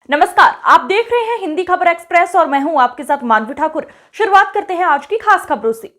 नमस्कार, आप देख रहे हैं हिंदी खबर एक्सप्रेस और मैं हूं आपके साथ मानवी ठाकुर। शुरुआत करते हैं आज की खास खबरों से।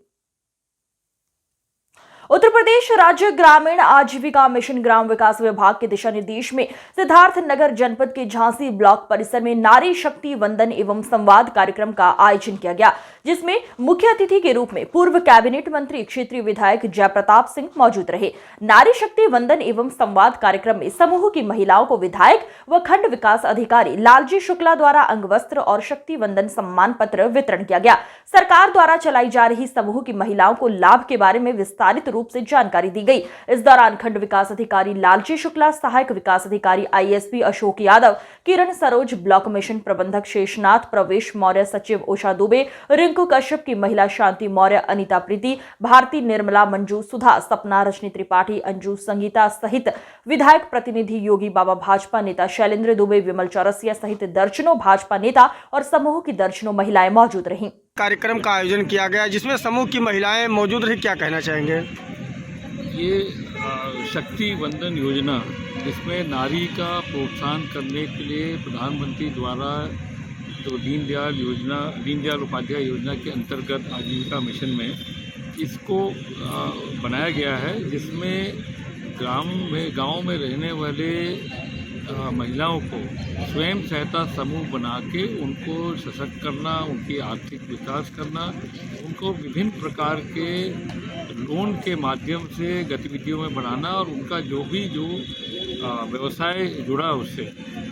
उत्तर प्रदेश राज्य ग्रामीण आजीविका मिशन ग्राम विकास विभाग के दिशा निर्देश में सिद्धार्थनगर जनपद के झांसी ब्लॉक परिसर में नारी शक्ति वंदन एवं संवाद कार्यक्रम का आयोजन किया गया, जिसमें मुख्य अतिथि के रूप में पूर्व कैबिनेट मंत्री क्षेत्रीय विधायक जयप्रताप सिंह मौजूद रहे। नारी शक्ति वंदन एवं संवाद कार्यक्रम में समूह की महिलाओं को विधायक व खंड विकास अधिकारी लालजी शुक्ला द्वारा अंगवस्त्र और शक्ति वंदन सम्मान पत्र वितरण किया गया। सरकार द्वारा चलाई जा रही समूह की महिलाओं को लाभ के बारे में विस्तारित रूप से जानकारी दी गई। इस दौरान खंड विकास अधिकारी लालजी शुक्ला, सहायक विकास अधिकारी आईएसपी अशोक यादव, किरण सरोज, ब्लॉक मिशन प्रबंधक शेषनाथ, प्रवेश मौर्य, सचिव उषा दुबे, रिंकू कश्यप की महिला शांति मौर्य, अनिता प्रीति, भारती, निर्मला, मंजू, सुधा, सपना, रजनी त्रिपाठी, अंजू, संगीता सहित विधायक प्रतिनिधि, योगी बाबा भाजपा नेता शैलेंद्र दुबे, विमल चौरसिया सहित दर्जनों भाजपा नेता और समूह की दर्जनों महिलाएं मौजूद रहीं। कार्यक्रम का आयोजन किया गया जिसमें समूह की महिलाएं मौजूद रही, क्या कहना चाहेंगे? ये शक्ति वंदन योजना, जिसमें नारी का प्रोत्साहन करने के लिए प्रधानमंत्री द्वारा जो दीनदयाल उपाध्याय योजना के अंतर्गत आजीविका मिशन में इसको बनाया गया है, जिसमें गांव में रहने वाले महिलाओं को स्वयं सहायता समूह बना के उनको सशक्त करना, उनकी आर्थिक विकास करना, उनको विभिन्न प्रकार के लोन के माध्यम से गतिविधियों में बढ़ाना और उनका जो व्यवसाय जुड़ा उससे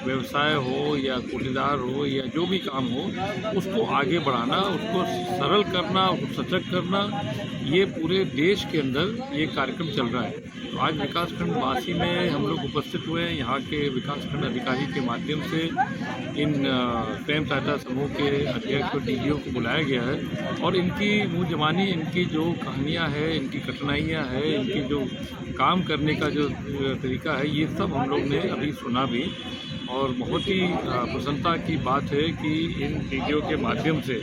व्यवसाय हो या कोटेदार हो या जो भी काम हो उसको आगे बढ़ाना, उसको सरल करना, उसको सशक्त करना। ये पूरे देश के अंदर ये कार्यक्रम चल रहा है। तो आज विकासखंड वासी में हम लोग उपस्थित हुए हैं। यहाँ के विकासखंड अधिकारी के माध्यम से इन स्वयं सहायता समूह के अध्यक्ष और डीडीओ को बुलाया गया है और इनकी मुँह जबानी, इनकी जो कहानियाँ हैं, इनकी कठिनाइयाँ हैं, इनकी जो काम करने का जो तरीका है, ये सब हम लोग ने अभी सुना भी। और बहुत ही प्रसन्नता की बात है कि इन डीडीओ के माध्यम से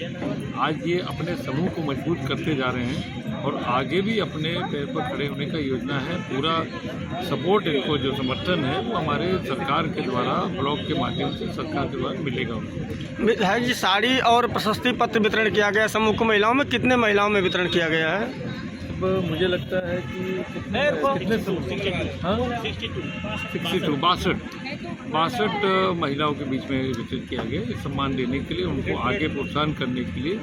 आज ये अपने समूह को मजबूत करते जा रहे हैं और आगे भी अपने पैर पर खड़े होने का योजना है। पूरा सपोर्ट, इनको जो समर्थन है वो हमारे सरकार के द्वारा, ब्लॉक के माध्यम से सरकार के द्वारा मिलेगा उनको। विधायक जी, साड़ी और प्रशस्ति पत्र वितरण किया गया समूह की महिलाओं में, कितने महिलाओं में वितरण किया गया है? अब मुझे लगता है कि कितने 62 महिलाओं के बीच में वितरित किया गया इस सम्मान देने के लिए, उनको आगे प्रोत्साहन करने के लिए।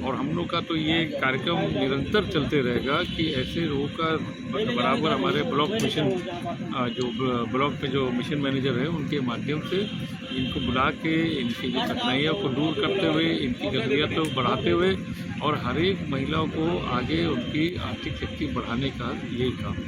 और हम लोग का तो ये कार्यक्रम निरंतर चलते रहेगा कि ऐसे लोगों का बराबर हमारे ब्लॉक मिशन जो ब्लॉक में जो मिशन मैनेजर है उनके माध्यम से इनको बुला के इनकी जो कठिनाइयों को दूर करते हुए, इनकी गतिविधियों को बढ़ाते हुए और हर एक महिलाओं को आगे उनकी आर्थिक शक्ति बढ़ाने का यही काम है।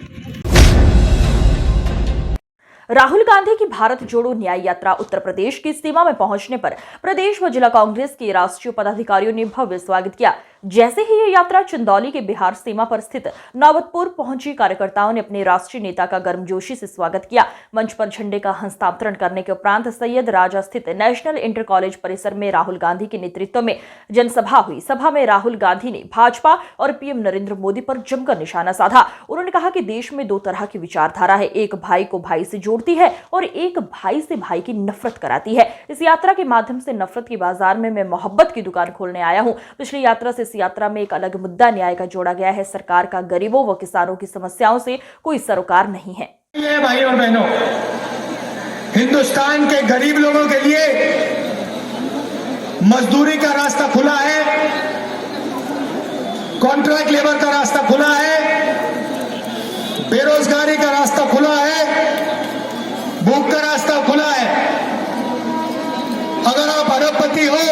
राहुल गांधी की भारत जोड़ो न्याय यात्रा उत्तर प्रदेश की सीमा में पहुंचने पर प्रदेश व जिला कांग्रेस के राष्ट्रीय पदाधिकारियों ने भव्य स्वागत किया। जैसे ही ये यात्रा चंदौली के बिहार सीमा पर स्थित नौबतपुर पहुंची, कार्यकर्ताओं ने अपने राष्ट्रीय नेता का गर्मजोशी से स्वागत किया। मंच पर झंडे का हस्तांतरण करने के उपरांत सैयद राजा स्थित नेशनल इंटर कॉलेज परिसर में राहुल गांधी के नेतृत्व में जनसभा हुई। सभा में राहुल गांधी ने भाजपा और पीएम नरेंद्र मोदी पर जमकर निशाना साधा। उन्होंने कहा कि देश में दो तरह की विचारधारा है, एक भाई को भाई से जोड़ती है और एक भाई से भाई की नफरत कराती है। इस यात्रा के माध्यम से नफरत की बाजार में मैं मोहब्बत की दुकान खोलने आया हूं। पिछली यात्रा से यात्रा में एक अलग मुद्दा न्याय का जोड़ा गया है। सरकार का गरीबों व किसानों की समस्याओं से कोई सरोकार नहीं है। भाई और बहनों, हिंदुस्तान के गरीब लोगों के लिए मजदूरी का रास्ता खुला है, कॉन्ट्रैक्ट लेबर का रास्ता खुला है, बेरोजगारी का रास्ता खुला है, भूख का रास्ता खुला है। अगर आप अरबपति हो,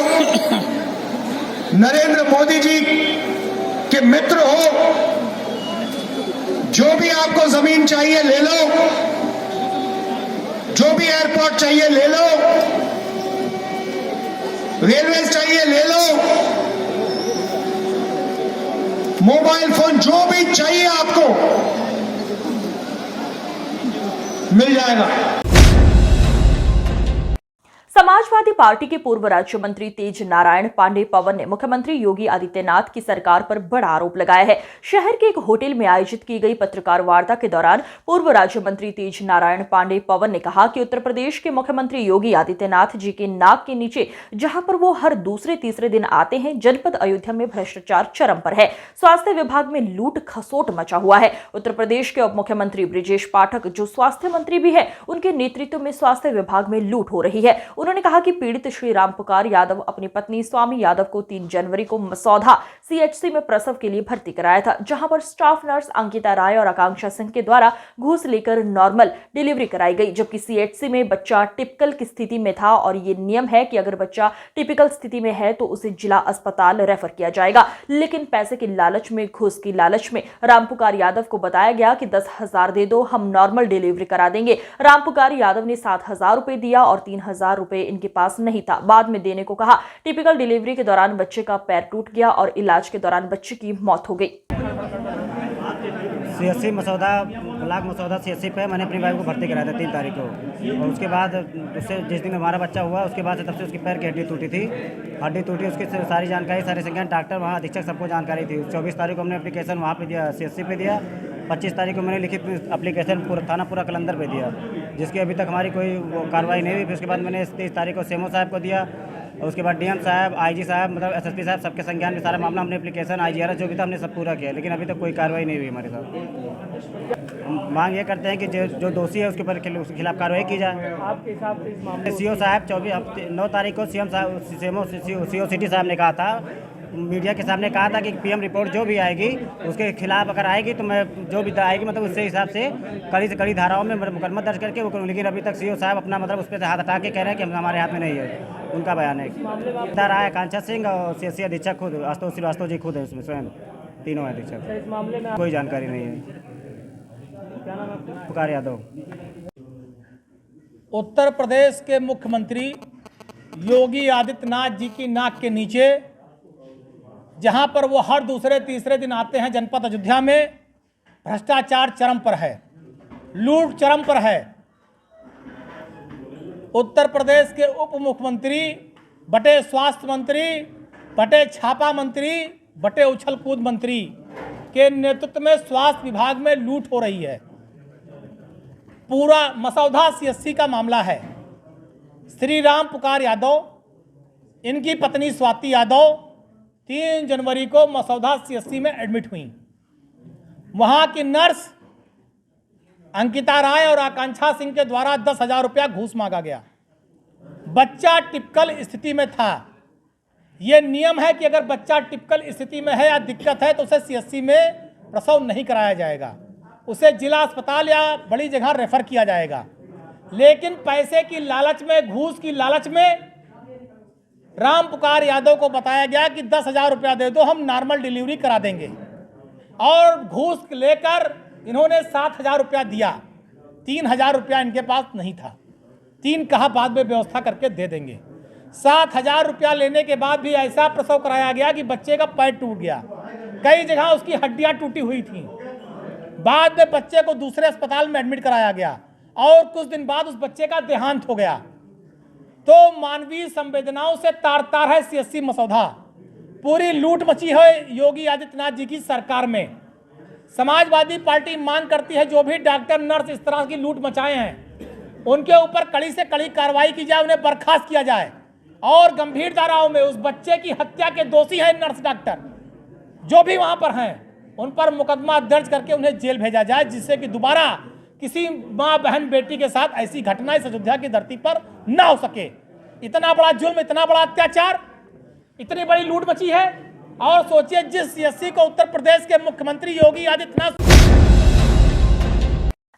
नरेंद्र मोदी जी के मित्र हो, जो भी आपको जमीन चाहिए ले लो, जो भी एयरपोर्ट चाहिए ले लो, रेलवे चाहिए ले लो, मोबाइल फोन जो भी चाहिए आपको मिल जाएगा। समाजवादी पार्टी के पूर्व राज्य मंत्री तेज नारायण पांडे पवन ने मुख्यमंत्री योगी आदित्यनाथ की सरकार पर बड़ा आरोप लगाया है। शहर के एक होटल में आयोजित की गई पत्रकार वार्ता के दौरान पूर्व राज्य मंत्री तेज नारायण पांडे पवन ने कहा कि उत्तर प्रदेश के मुख्यमंत्री योगी आदित्यनाथ जी के नाक के नीचे जहां पर वो हर दूसरे तीसरे दिन आते हैं, जनपद अयोध्या में भ्रष्टाचार चरम पर है। स्वास्थ्य विभाग में लूट खसोट मचा हुआ है। उत्तर प्रदेश के उप मुख्यमंत्री ब्रिजेश पाठक जो स्वास्थ्य मंत्री भी है, उनके नेतृत्व में स्वास्थ्य विभाग में लूट हो रही है। उन्होंने कहा कि पीड़ित श्री राम पुकार यादव अपनी पत्नी स्वामी यादव को 3 जनवरी को मसौदा सीएचसी में प्रसव के लिए भर्ती कराया था, जहां पर स्टाफ नर्स अंकिता राय और आकांक्षा सिंह के द्वारा घूस लेकर नॉर्मल डिलीवरी कराई गई, जबकि सीएचसी में बच्चा टिपिकल की स्थिति में था और ये नियम है कि अगर बच्चा टिपिकल स्थिति में है तो उसे जिला अस्पताल रेफर किया जाएगा। लेकिन पैसे के लालच में, घूस की लालच में राम पुकार यादव को बताया गया कि 10,000 दे दो, हम नॉर्मल डिलीवरी करा देंगे। राम पुकार यादव ने 7,000 रुपए दिया और 3,000 रुपए इनके पास नहीं था, बाद में देने को कहा। टिपिकल डिलीवरी के दौरान बच्चे का पैर टूट गया और इलाज के दौरान बच्चे की मौत हो गई। सीएससी मसौदा, ब्लॉक मसौदा सीएससी पे मैंने अपनी वाइफ को भर्ती कराया था 3 तारीख को, और उसके बाद उससे जिस दिन हमारा बच्चा हुआ उसके बाद से तब से उसकी पैर की हड्डी टूटी थी। हड्डी टूटी, उसकी सारी जानकारी, सारे संज्ञान, डॉक्टर, वहाँ अधीक्षक, सबको जानकारी थी। 24 तारीख को हमने एप्लीकेशन वहाँ पे दिया, सीएससी पे दिया। 25 तारीख को मैंने लिखित एप्लीकेशन पूरा थाना पूरा कलंदर पे दिया, जिसकी अभी तक हमारी कोई कार्रवाई नहीं हुई। फिर उसके बाद मैंने 23 तारीख को सीएमओ साहब को दिया, और उसके बाद डीएम साहब, आईजी साहब, मतलब एसएसपी साहब, सबके संज्ञान में सारा मामला हमने एप्लीकेशन, आईजीआरएस जो भी था हमने सब पूरा किया, लेकिन अभी तक कोई कार्रवाई नहीं हुई हमारे साथ। हम मांग ये करते हैं कि जो दोषी है उसके ऊपर उसके खिलाफ कार्रवाई की जाए। आपके हिसाब से इस मामले सीओ साहब 9 तारीख को सीएम साहब, सीओ सिटी साहब ने कहा था, मीडिया के सामने कहा था कि पीएम रिपोर्ट जो भी आएगी उसके खिलाफ अगर आएगी तो मैं जो भी आएगी मतलब उससे हिसाब से कड़ी से कड़ी धाराओं में मुकदमा दर्ज करके वो, लेकिन अभी तक सीओ साहब अपना मतलब उस पर हाथ हटा के कह रहे हैं कि हमारे हाथ में नहीं है। उनका बयान है। इधर आया आकांक्षा सिंह और सीएससी अधीक्षक खुद आशुतोष श्रीवास्तव जी खुद है उसमें, स्वयं तीनों अधीक्षक। इस मामले में कोई जानकारी नहीं है। क्या नाम है आपका? पुकार यादव। उत्तर प्रदेश के मुख्यमंत्री योगी आदित्यनाथ जी की नाक के नीचे जहां पर वो हर दूसरे तीसरे दिन आते हैं, जनपद अयोध्या में भ्रष्टाचार चरम पर है, लूट चरम पर है। उत्तर प्रदेश के उप मुख्यमंत्री बटे स्वास्थ्य मंत्री, बटे छापा मंत्री, बटे उछल कूद मंत्री के नेतृत्व में स्वास्थ्य विभाग में लूट हो रही है। पूरा मसौदा सीएससी का मामला है। श्री राम पुकार यादव, इनकी पत्नी स्वाति यादव 3 जनवरी को मसौदा सीएससी में एडमिट हुई। वहां की नर्स अंकिता राय और आकांक्षा सिंह के द्वारा 10,000 रुपया घूस मांगा गया। बच्चा टिपिकल स्थिति में था। यह नियम है कि अगर बच्चा टिपिकल स्थिति में है या दिक्कत है तो उसे सीएससी में प्रसव नहीं कराया जाएगा, उसे जिला अस्पताल या बड़ी जगह रेफर किया जाएगा। लेकिन पैसे की लालच में, घूस की लालच में राम पुकार यादव को बताया गया कि 10,000 रुपया दे दो, हम नॉर्मल डिलीवरी करा देंगे, और घूस लेकर इन्होंने 7,000 रुपया दिया। 3,000 रुपया इनके पास नहीं था, 3 कहा बाद में व्यवस्था करके दे देंगे। 7,000 रुपया लेने के बाद भी ऐसा प्रसव कराया गया कि बच्चे का पैर टूट गया, कई जगह उसकी हड्डियां टूटी हुई थी। बाद में बच्चे को दूसरे अस्पताल में एडमिट कराया गया और कुछ दिन बाद उस बच्चे का देहांत हो गया। तो मानवीय संवेदनाओं से तार तार है सीएससी मसौदा। पूरी लूट मची है योगी आदित्यनाथ जी की सरकार में। समाजवादी पार्टी मांग करती है जो भी डॉक्टर, नर्स इस तरह की लूट मचाए हैं उनके ऊपर कड़ी से कड़ी कार्रवाई की जाए, उन्हें बर्खास्त किया जाए, और गंभीर धाराओं में उस बच्चे की हत्या के दोषी हैं नर्स, डॉक्टर जो भी वहां पर हैं उन पर मुकदमा दर्ज करके उन्हें जेल भेजा जाए, जिससे कि दोबारा किसी माँ बहन बेटी के साथ ऐसी घटना इस अयोध्या की धरती पर ना हो सके। इतना बड़ा जुल्म, इतना बड़ा अत्याचार, इतनी बड़ी लूट मची है। और सोचिए जिस सीएससी को उत्तर प्रदेश के मुख्यमंत्री योगी आदित्यनाथ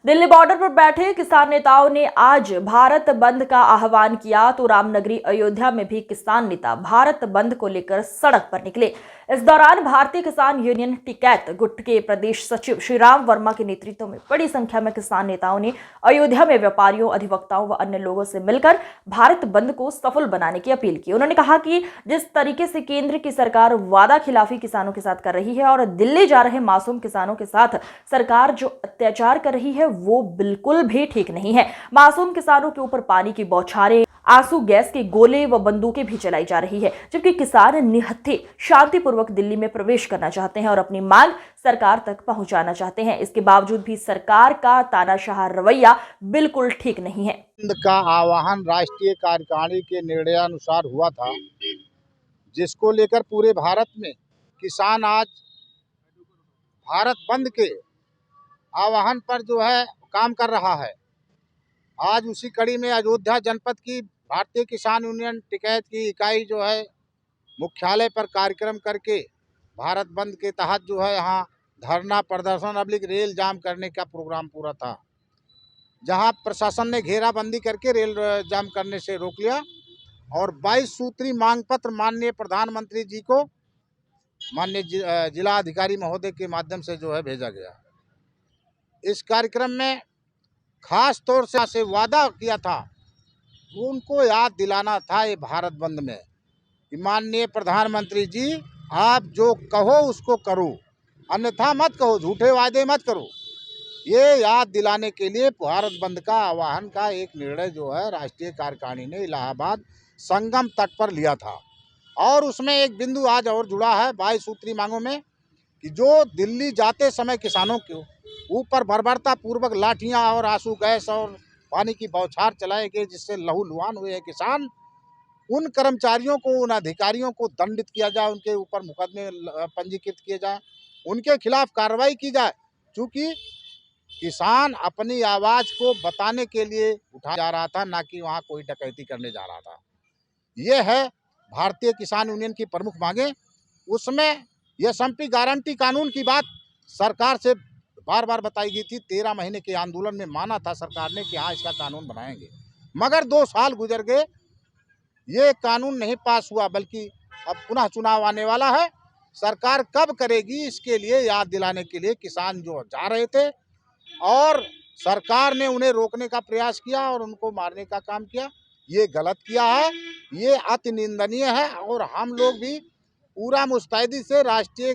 दिल्ली बॉर्डर पर बैठे किसान नेताओं ने आज भारत बंद का आह्वान किया, तो रामनगरी अयोध्या में भी किसान नेता भारत बंद को लेकर सड़क पर निकले। इस दौरान भारतीय किसान यूनियन टिकैत गुट के प्रदेश सचिव श्रीराम वर्मा के नेतृत्व में बड़ी संख्या में किसान नेताओं ने अयोध्या में व्यापारियों, अधिवक्ताओं व अन्य लोगों से मिलकर भारत बंद को सफल बनाने की अपील की। उन्होंने कहा कि जिस तरीके से केंद्र की सरकार वादा खिलाफी किसानों के साथ कर रही है और दिल्ली जा रहे मासूम किसानों के साथ सरकार जो अत्याचार कर रही है वो बिल्कुल भी ठीक नहीं है। मासूम किसानों के ऊपर पानी की बौछारें, आंसू गैस के गोले व बंदूकें भी चलाई जा रही है, जबकि किसान निहत्थे शांतिपूर्वक दिल्ली में प्रवेश करना चाहते हैं और अपनी मांग सरकार तक पहुंचाना चाहते हैं। इसके बावजूद भी सरकार का तानाशाह रवैया बिल्कुल ठीक नहीं है। बंद का आह्वान राष्ट्रीय कार्यकारिणी के निर्णयानुसार हुआ था, जिसको लेकर पूरे भारत में किसान आज भारत बंद के आह्वान पर जो है काम कर रहा है। आज उसी कड़ी में अयोध्या जनपद की भारतीय किसान यूनियन टिकैत की इकाई जो है मुख्यालय पर कार्यक्रम करके भारत बंद के तहत जो है यहाँ धरना प्रदर्शन अब्लिक रेल जाम करने का प्रोग्राम पूरा था, जहाँ प्रशासन ने घेराबंदी करके रेल जाम करने से रोक लिया और 22 सूत्री मांग पत्र माननीय प्रधानमंत्री जी को माननीय जिला अधिकारी महोदय के माध्यम से जो है भेजा गया। इस कार्यक्रम में खास तौर से वादा किया था, उनको याद दिलाना था ये भारत बंद में कि माननीय प्रधानमंत्री जी आप जो कहो उसको करो, अन्यथा मत कहो, झूठे वादे मत करो। ये याद दिलाने के लिए भारत बंद का आह्वान का एक निर्णय जो है राष्ट्रीय कार्यकारिणी ने इलाहाबाद संगम तट पर लिया था और उसमें एक बिंदु आज और जुड़ा है 22 सूत्री मांगों में कि जो दिल्ली जाते समय किसानों के ऊपर बर्बरता पूर्वक लाठियां और आंसू गैस और पानी की बौछार चलाए गए, जिससे लहूलुहान हुए हैं किसान, उन कर्मचारियों को, उन अधिकारियों को दंडित किया जाए, उनके ऊपर मुकदमे पंजीकृत किए जाए, उनके खिलाफ कार्रवाई की जाए। चूँकि किसान अपनी आवाज़ को बताने के लिए उठाया जा रहा था, ना कि वहाँ कोई डकैती करने जा रहा था। ये है भारतीय किसान यूनियन की प्रमुख मांगे। उसमें एसएमपी गारंटी कानून की बात सरकार से बार बार बताई गई थी। 13 महीने के आंदोलन में माना था सरकार ने कि हाँ इसका कानून बनाएंगे, मगर 2 साल गुजर गए, ये कानून नहीं पास हुआ, बल्कि अब पुनः चुनाव आने वाला है। सरकार कब करेगी इसके लिए याद दिलाने के लिए किसान जो जा रहे थे और सरकार ने उन्हें रोकने का प्रयास किया और उनको मारने का काम किया। ये गलत किया है, ये अति निंदनीय है और हम लोग भी पूरा मुस्तैदी से राष्ट्रीय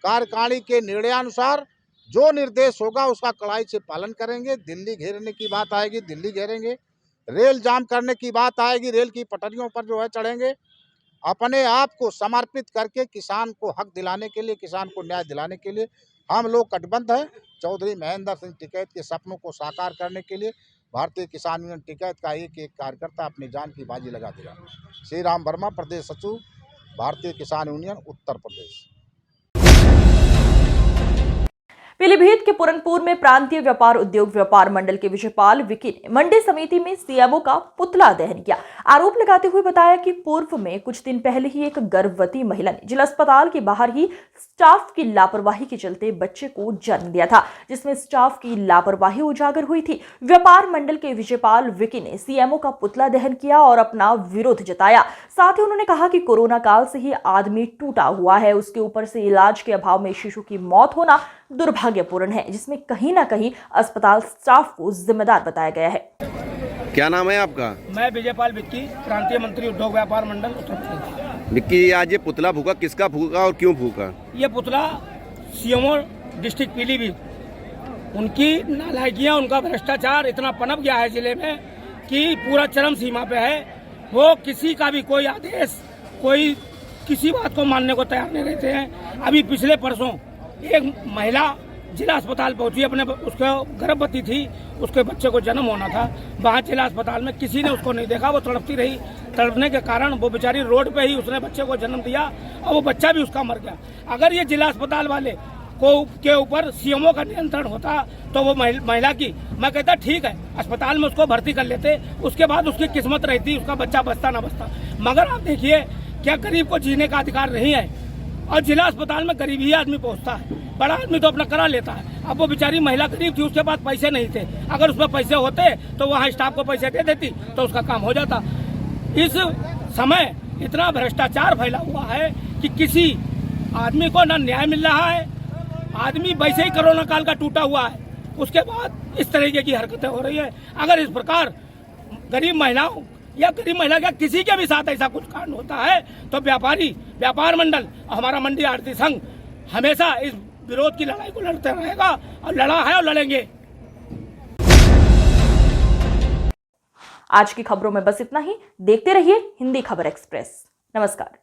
कार्यकारिणी के निर्णयानुसार जो निर्देश होगा उसका कड़ाई से पालन करेंगे। दिल्ली घेरने की बात आएगी, दिल्ली घेरेंगे। रेल जाम करने की बात आएगी, रेल की पटरियों पर जो है चढ़ेंगे। अपने आप को समर्पित करके किसान को हक दिलाने के लिए, किसान को न्याय दिलाने के लिए हम लोग कटिबद्ध हैं। चौधरी महेंद्र सिंह टिकैत के सपनों को साकार करने के लिए भारतीय किसान यूनियन टिकैत का एक एक कार्यकर्ता अपनी जान की बाजी लगा दिया। श्री राम वर्मा, प्रदेश सचिव, भारतीय किसान यूनियन, उत्तर प्रदेश। पीलीभीत के पुरनपुर में प्रांतीय व्यापार उद्योग व्यापार मंडल के विजयपाल विकी ने मंडी समिति में सीएमओ का पुतला दहन किया। आरोप लगाते हुए बताया कि पूर्व में कुछ दिन पहले ही एक गर्भवती महिला ने जिला अस्पताल के बाहर ही स्टाफ की लापरवाही के चलते बच्चे को जन्म दिया था, जिसमें स्टाफ की लापरवाही उजागर हुई थी। व्यापार मंडल के विजयपाल विकी ने सीएमओ का पुतला दहन किया और अपना विरोध जताया। साथ ही उन्होंने कहा कि कोरोना काल से ही आदमी टूटा हुआ है, उसके ऊपर से इलाज के अभाव में शिशु की मौत होना दुर्भाग्यपूर्ण है, जिसमें कहीं ना कहीं अस्पताल स्टाफ को जिम्मेदार बताया गया है। क्या नाम है आपका? मैं विजयपाल विक्की, प्रांतीय मंत्री उद्योग व्यापार मंडल उत्तर प्रदेश। विक्की, आज ये पुतला फूका, किसका फूका और क्यों फूका? ये पुतला सीएमओ डिस्ट्रिक्ट पीलीभीत, उनकी नालायकियाँ, उनका भ्रष्टाचार इतना पनप गया है जिले में कि पूरा चरम सीमा पे है। वो किसी का भी कोई आदेश, कोई किसी बात को मानने को तैयार नहीं रहते हैं। अभी पिछले परसों एक महिला जिला अस्पताल पहुंची, अपने उसको गर्भवती थी, उसके बच्चे को जन्म होना था। वहाँ जिला अस्पताल में किसी ने उसको नहीं देखा, वो तड़पती रही। तड़पने के कारण वो बेचारी रोड पे ही उसने बच्चे को जन्म दिया और वो बच्चा भी उसका मर गया। अगर ये जिला अस्पताल वाले के ऊपर सीएमओ का नियंत्रण होता तो वो महिला की, मैं कहता ठीक है, अस्पताल में उसको भर्ती कर लेते, उसके बाद उसकी किस्मत रहती, उसका बच्चा बचता ना बचता। मगर आप देखिए, क्या गरीब को जीने का अधिकार नहीं है? और जिला अस्पताल में गरीब ही आदमी पहुंचता है, बड़ा आदमी तो अपना करा लेता है। अब वो बेचारी महिला गरीब थी, उसके पास पैसे नहीं थे। अगर उसमें पैसे होते तो वहाँ स्टाफ को पैसे दे देती तो उसका काम हो जाता। इस समय इतना भ्रष्टाचार फैला हुआ है कि किसी आदमी को न न्याय मिल रहा है। आदमी वैसे ही कोरोना काल का टूटा हुआ है, उसके बाद इस तरीके की हरकतें हो रही है। अगर इस प्रकार गरीब महिलाओं या गरीब महिला का किसी के भी साथ ऐसा कुछ कांड होता है तो व्यापार मंडल और हमारा मंडी आड़ती संघ हमेशा इस विरोध की लड़ाई को लड़ते रहेगा और लड़ा है और लड़ेंगे। आज की खबरों में बस इतना ही। देखते रहिए हिंदी खबर एक्सप्रेस। नमस्कार।